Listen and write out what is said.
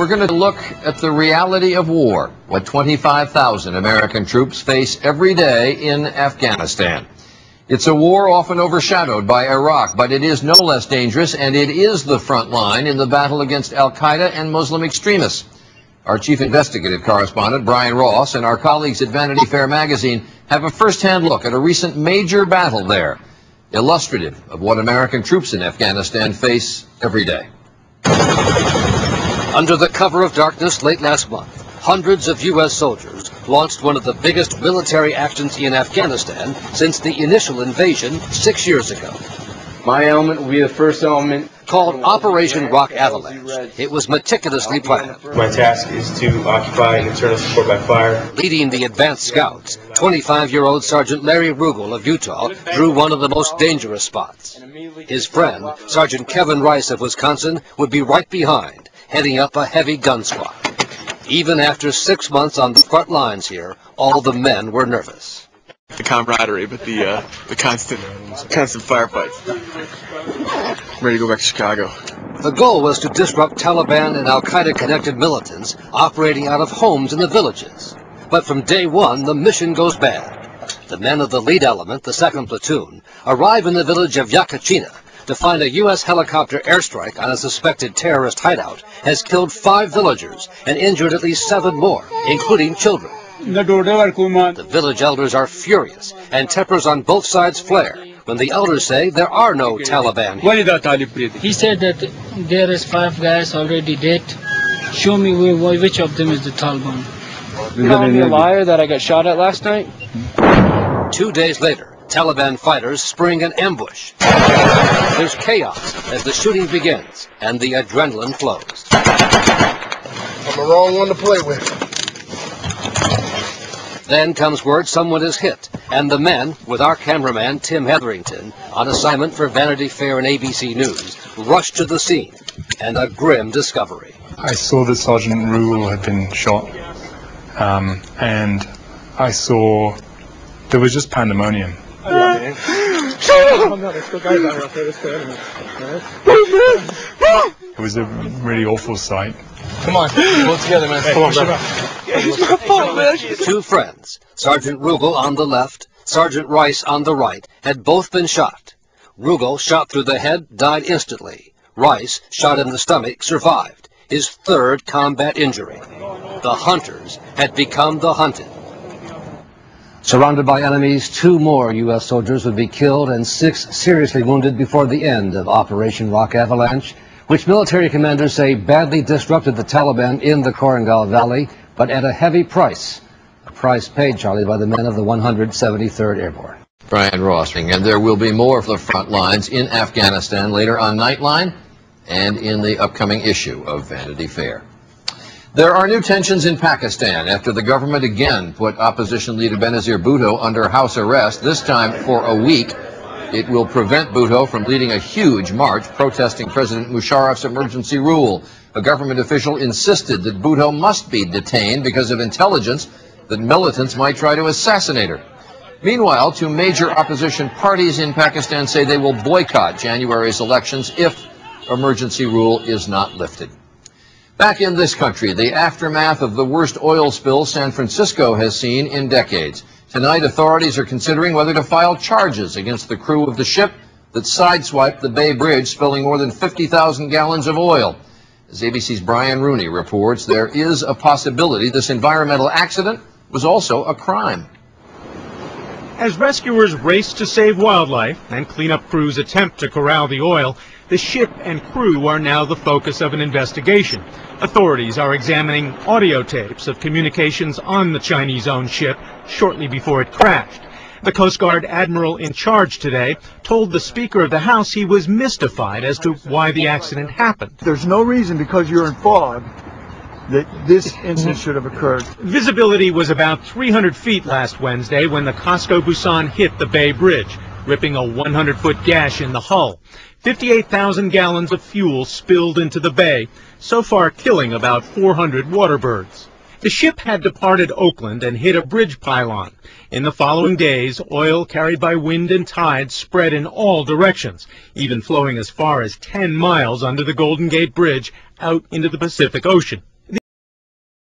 we're going to look at the reality of war, what 25,000 American troops face every day in Afghanistan. It's a war often overshadowed by Iraq, but it is no less dangerous, and it is the front line in the battle against al-Qaeda and Muslim extremists. Our chief investigative correspondent, Brian Ross, and our colleagues at Vanity Fair magazine have a first-hand look at a recent major battle there, illustrative of what American troops in Afghanistan face every day. Under the cover of darkness late last month, hundreds of U.S. soldiers launched one of the biggest military actions in Afghanistan since the initial invasion 6 years ago. My element will be the first element. Called Operation Rock Avalanche. It was meticulously planned. My task is to occupy an internal support by fire. Leading the advanced scouts, 25-year-old Sergeant Larry Rugal of Utah drew one of the most dangerous spots. His friend, Sergeant Kevin Rice of Wisconsin, would be right behind, heading up a heavy gun squad. Even after 6 months on the front lines here, all the men were nervous. The camaraderie, but the constant firefights. Ready to go back to Chicago. The goal was to disrupt Taliban and al-Qaeda-connected militants operating out of homes in the villages. But from day one, the mission goes bad. The men of the lead element, the 2nd Platoon, arrive in the village of Yakachina to find a U.S. helicopter airstrike on a suspected terrorist hideout has killed 5 villagers and injured at least 7 more, including children. The village elders are furious, and tempers on both sides flare when the elders say there are no Taliban here. He said that there is 5 guys already dead. Show me which of them is the Taliban. You calling me a liar that I got shot at last night? 2 days later, Taliban fighters spring an ambush. There's chaos as the shooting begins and the adrenaline flows. I'm the wrong one to play with. Then comes word someone is hit, and the men, with our cameraman Tim Hetherington, on assignment for Vanity Fair and ABC News, rush to the scene, and a grim discovery. I saw that Sergeant Rugal had been shot, and I saw there was just pandemonium. It was a really awful sight. Come on, pull together, man. Come on, brother. Two friends, Sergeant Rugal on the left, Sergeant Rice on the right, had both been shot. Rugal, shot through the head, died instantly. Rice, shot in the stomach, survived, his 3rd combat injury. The hunters had become the hunted. Surrounded by enemies, 2 more U.S. soldiers would be killed and 6 seriously wounded before the end of Operation Rock Avalanche, which military commanders say badly disrupted the Taliban in the Korengal Valley, but at a heavy price. A price paid, Charlie, by the men of the 173rd Airborne. Brian Ross, and there will be more of the front lines in Afghanistan later on Nightline and in the upcoming issue of Vanity Fair. There are new tensions in Pakistan after the government again put opposition leader Benazir Bhutto under house arrest, this time for a week. It will prevent Bhutto from leading a huge march protesting President Musharraf's emergency rule. A government official insisted that Bhutto must be detained because of intelligence that militants might try to assassinate her. Meanwhile, 2 major opposition parties in Pakistan say they will boycott January's elections if emergency rule is not lifted. Back in this country, the aftermath of the worst oil spill San Francisco has seen in decades. Tonight, authorities are considering whether to file charges against the crew of the ship that sideswiped the Bay Bridge, spilling more than 50,000 gallons of oil. As ABC's Brian Rooney reports, there is a possibility this environmental accident was also a crime. As rescuers race to save wildlife and cleanup crews attempt to corral the oil, the ship and crew are now the focus of an investigation. Authorities are examining audio tapes of communications on the Chinese-owned ship shortly before it crashed. The Coast Guard admiral in charge today told the Speaker of the House he was mystified as to why the accident happened. There's no reason, because you're in fog, that this incident should have occurred. Visibility was about 300 feet last Wednesday when the Costco Busan hit the Bay Bridge, ripping a 100-foot gash in the hull. 58,000 gallons of fuel spilled into the bay, so far killing about 400 water birds. The ship had departed Oakland and hit a bridge pylon. In the following days, oil carried by wind and tide spread in all directions, even flowing as far as 10 miles under the Golden Gate Bridge out into the Pacific Ocean.